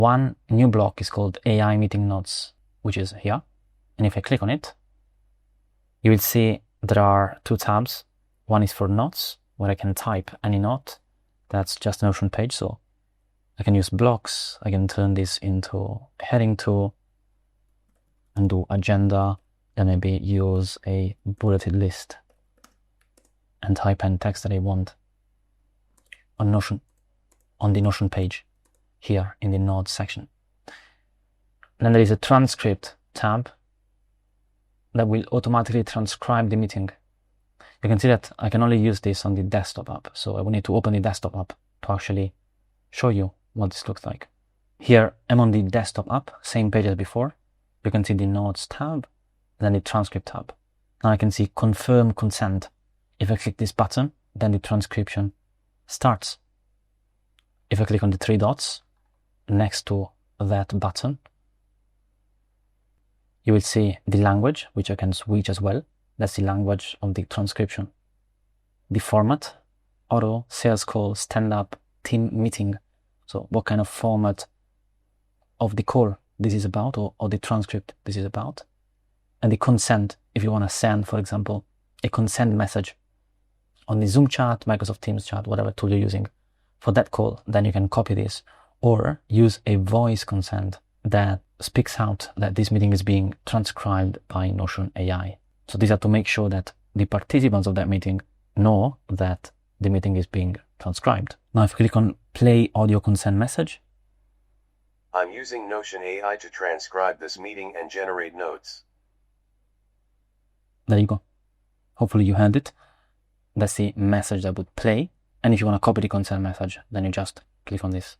One new block is called AI meeting notes, which is here. And if I click on it, you will see there are two tabs. One is for notes, where I can type any note. That's just a Notion page, so I can use blocks. I can turn this into a heading tool and do agenda, then maybe use a bulleted list and type in text that I want on Notion, on the Notion page here in the notes section. Then there is a transcript tab that will automatically transcribe the meeting. You can see that I can only use this on the desktop app, so I will need to open the desktop app to actually show you what this looks like. Here I'm on the desktop app, same page as before. You can see the notes tab, then the transcript tab. Now I can see confirm consent. If I click this button, then the transcription starts. If I click on the three dots next to that button, you will see the language, which I can switch as well. That's the language of the transcription. The format, auto, sales call, stand-up, team meeting. So what kind of format of the call this is about, or the transcript this is about. And the consent, if you want to send, for example, a consent message on the Zoom chat, Microsoft Teams chat, whatever tool you're using for that call, then you can copy this or use a voice consent that speaks out that this meeting is being transcribed by Notion AI. So these are to make sure that the participants of that meeting know that the meeting is being transcribed. Now if you click on play audio consent message, I'm using Notion AI to transcribe this meeting and generate notes. There you go. Hopefully you heard it. That's the message that would play. And if you want to copy the consent message, then you just click on this